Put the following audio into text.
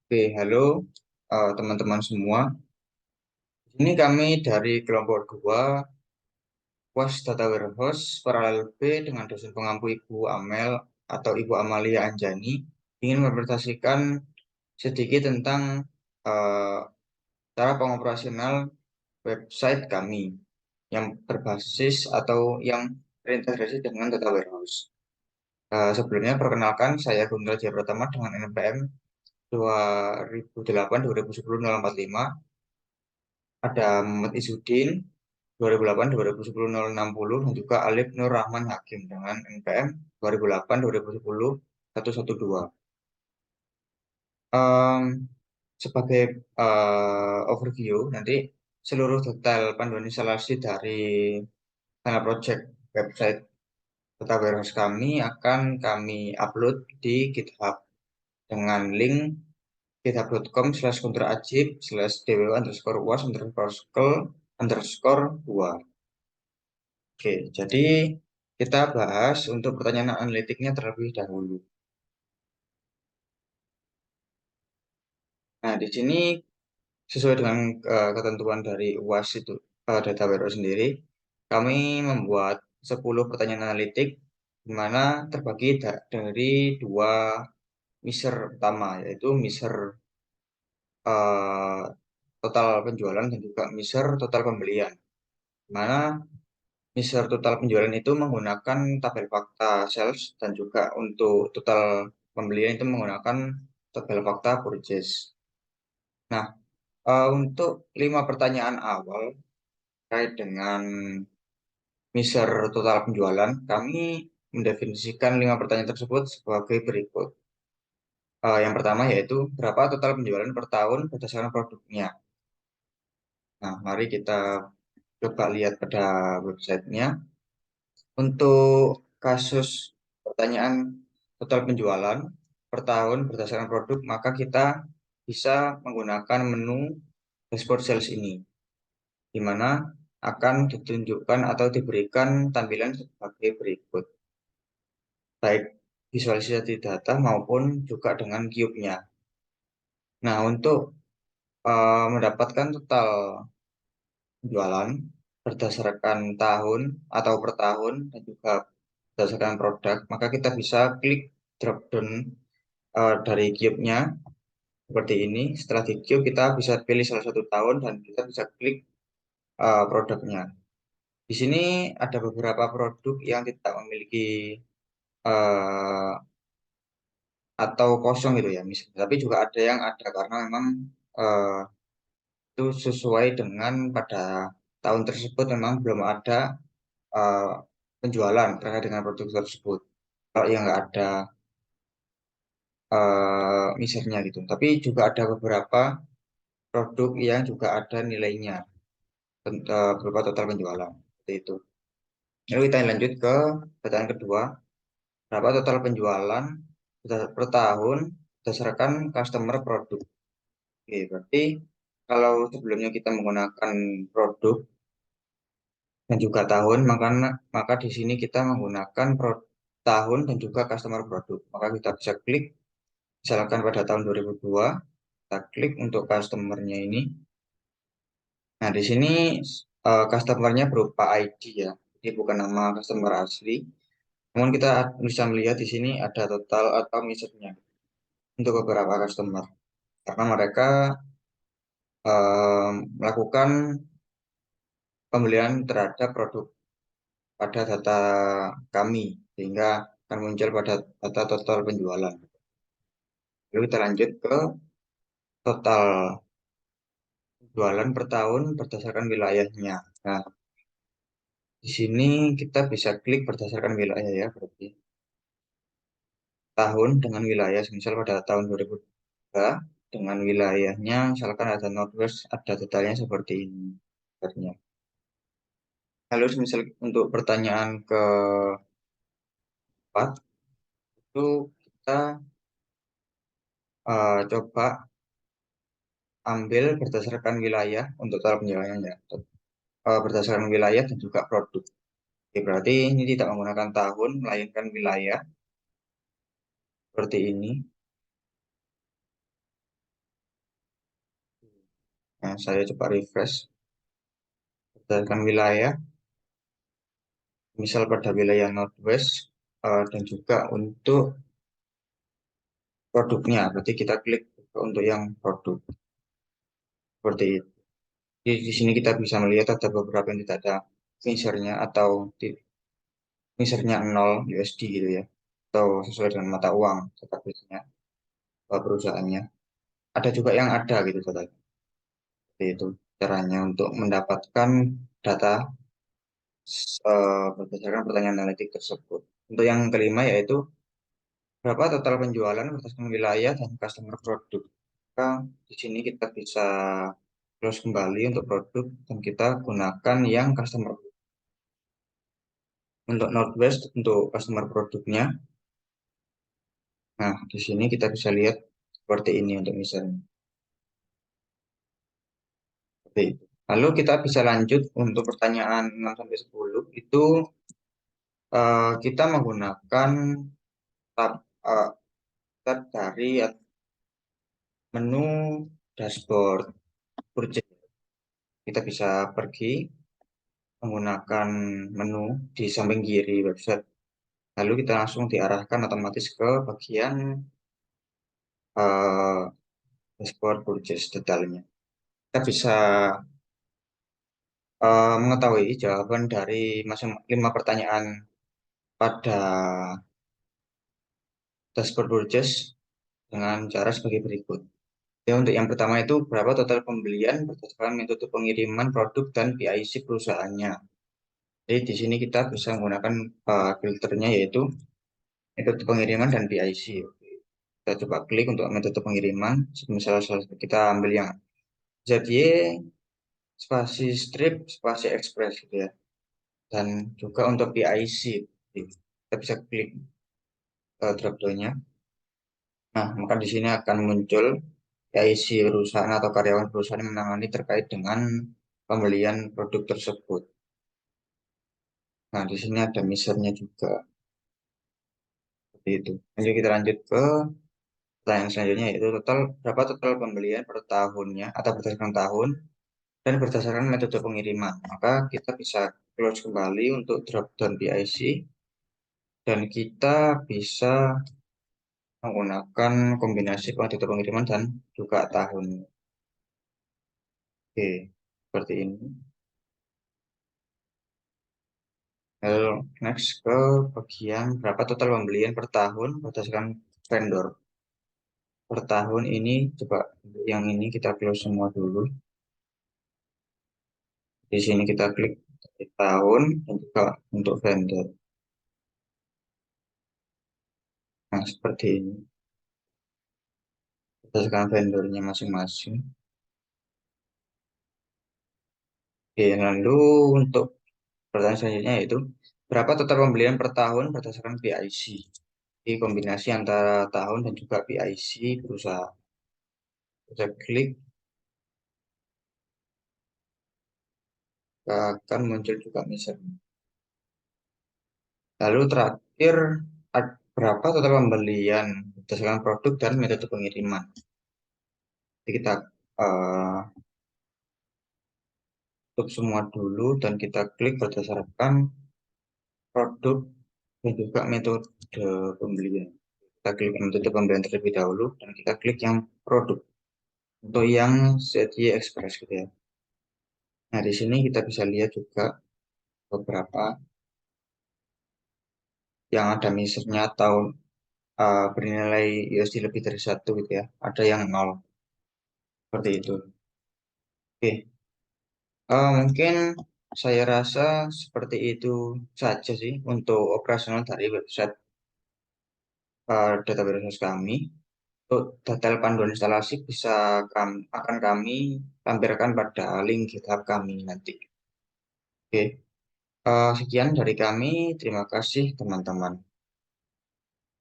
Oke, halo teman-teman semua. Ini kami dari kelompok 2, UAS Data Warehouse Paralel B dengan dosen pengampu Ibu Amel atau Ibu Amalia Anjani ingin mempresentasikan sedikit tentang eh, cara pengoperasional website kami yang berbasis atau yang terintegrasi dengan Data Warehouse. Sebelumnya perkenalkan saya Gundal Jaya Pratama dengan NPM 2008-2010-045. Ada Muhammad Izzuddin 2008-2010-060 dan juga Alif Nur Rahman Hakim dengan NPM 2008-2010 112. Em, sebagai overview, nanti seluruh detail panduan instalasi dari Tanah Project website Data Warehouse kami akan kami upload di GitHub dengan link github.com/kontraajib/dwo_was_skill_2. Oke, jadi kita bahas untuk pertanyaan analitiknya terlebih dahulu. Nah, di sini sesuai dengan ketentuan dari UAS itu, Data Warehouse sendiri, kami membuat 10 pertanyaan analitik di mana terbagi dari dua measure utama, yaitu measure eh, total penjualan dan juga measure total pembelian. Di mana measure total penjualan itu menggunakan tabel fakta sales dan juga untuk total pembelian itu menggunakan tabel fakta purchase. Nah, untuk 5 pertanyaan awal terkait dengan measure total penjualan, kami mendefinisikan 5 pertanyaan tersebut sebagai berikut. Yang pertama yaitu berapa total penjualan per tahun berdasarkan produknya. Nah, mari kita coba lihat pada websitenya. Untuk kasus pertanyaan total penjualan per tahun berdasarkan produk, maka kita bisa menggunakan menu dashboard sales ini, di mana akan ditunjukkan atau diberikan tampilan sebagai berikut, baik visualisasi data maupun juga dengan cube-nya. Nah, untuk mendapatkan total penjualan berdasarkan tahun atau per tahun dan juga berdasarkan produk, maka kita bisa klik drop down dari cube-nya seperti ini. Setelah di cube, kita bisa pilih salah satu tahun dan kita bisa klik produknya. Di sini ada beberapa produk yang tidak memiliki eh, atau kosong gitu ya, misalnya. Tapi juga ada yang ada karena memang eh, itu sesuai dengan pada tahun tersebut memang belum ada eh, penjualan terkait dengan produk tersebut. Kalau yang nggak ada misernya gitu. Tapi juga ada beberapa produk yang juga ada nilainya berupa total penjualan. Seperti itu. Lalu kita lanjut ke pertanyaan kedua. Berapa total penjualan per tahun berdasarkan customer produk? Oke, berarti kalau sebelumnya kita menggunakan produk dan juga tahun, maka di sini kita menggunakan tahun dan juga customer produk. Maka kita bisa klik, misalkan pada tahun 2002, kita klik untuk customernya ini. Nah, di sini customernya berupa ID ya, jadi bukan nama customer asli. Namun kita bisa melihat di sini ada total atau misalnya untuk beberapa customer, karena mereka melakukan pembelian terhadap produk pada data kami, sehingga akan muncul pada data total penjualan. Lalu kita lanjut ke total penjualan per tahun berdasarkan wilayahnya. Nah, di sini kita bisa klik berdasarkan wilayah ya, berarti tahun dengan wilayah, misal pada tahun 2003 dengan wilayahnya, misalkan ada Northwest, ada detailnya seperti ini. Sebenarnya. Lalu misal untuk pertanyaan keempat, itu kita coba ambil berdasarkan wilayah untuk total penjualannya, berdasarkan wilayah dan juga produk. Oke, berarti ini tidak menggunakan tahun, melainkan wilayah seperti ini. Saya coba refresh berdasarkan wilayah, misal pada wilayah Northwest, dan juga untuk produknya. Berarti kita klik untuk yang produk seperti itu. Di sini kita bisa melihat ada beberapa yang tidak ada finishernya atau finishernya 0 USD gitu ya, atau sesuai dengan mata uang database-nya perusahaannya. Ada juga yang ada gitu saudara. Seperti itu caranya untuk mendapatkan data berdasarkan pertanyaan analitik tersebut. Untuk yang kelima yaitu berapa total penjualan berdasarkan wilayah dan customer produk. Maka di sini kita bisa close kembali untuk produk dan kita gunakan yang customer. Untuk Northwest untuk customer produknya. Nah, di sini kita bisa lihat seperti ini untuk misalnya. Seperti itu. Lalu kita bisa lanjut untuk pertanyaan 6 sampai 10 itu kita menggunakan tab, eh, tab dari menu dashboard purchase. Kita bisa pergi menggunakan menu di samping kiri website. Lalu kita langsung diarahkan otomatis ke bagian eh, dashboard purchase detailnya. Kita bisa mengetahui jawaban dari masing 5 pertanyaan pada dashboard purchase dengan cara sebagai berikut. Ya, untuk yang pertama itu berapa total pembelian berdasarkan metode pengiriman produk dan PIC perusahaannya. Jadi di sini kita bisa menggunakan filternya yaitu metode pengiriman dan PIC. Kita coba klik untuk metode pengiriman. Misalnya kita ambil yang ZY, spasi strip, spasi express gitu ya. Dan juga untuk PIC, kita bisa klik drop down-nya. Nah, maka di sini akan muncul PIC perusahaan atau karyawan perusahaan yang menangani terkait dengan pembelian produk tersebut. Nah, di sini ada misernya juga. Seperti itu. Lanjut kita lanjut ke pertanyaan selanjutnya yaitu berapa total pembelian per tahunnya atau berdasarkan tahun dan berdasarkan metode pengiriman. Maka kita bisa close kembali untuk drop down PIC dan kita bisa menggunakan kombinasi metode pengiriman dan juga tahun. Oke, seperti ini. Lalu next ke bagian berapa total pembelian per tahun berdasarkan vendor. Per tahun ini coba yang ini kita close semua dulu. Di sini kita klik di tahun dan juga untuk vendor. Nah, seperti ini. Berdasarkan vendornya masing-masing. Oke, lalu untuk pertanyaan selanjutnya yaitu berapa total pembelian per tahun berdasarkan PIC. Di kombinasi antara tahun dan juga PIC berusaha. Kita klik akan muncul juga misalnya. Lalu terakhir berapa total pembelian berdasarkan produk dan metode pengiriman. Jadi kita uh, tutup semua dulu dan kita klik berdasarkan produk dan juga metode pembelian. Kita klik metode pembelian terlebih dahulu dan kita klik yang produk untuk yang ZY Express gitu ya. Nah, di sini kita bisa lihat juga beberapa yang ada misalnya atau bernilai USD lebih dari 1 gitu ya. Ada yang nol seperti itu. Oke, mungkin saya rasa seperti itu saja sih untuk operasional dari website database kami. Untuk detail panduan instalasi akan kami tampilkan pada link GitHub kami nanti. Oke, sekian dari kami. Terima kasih teman-teman.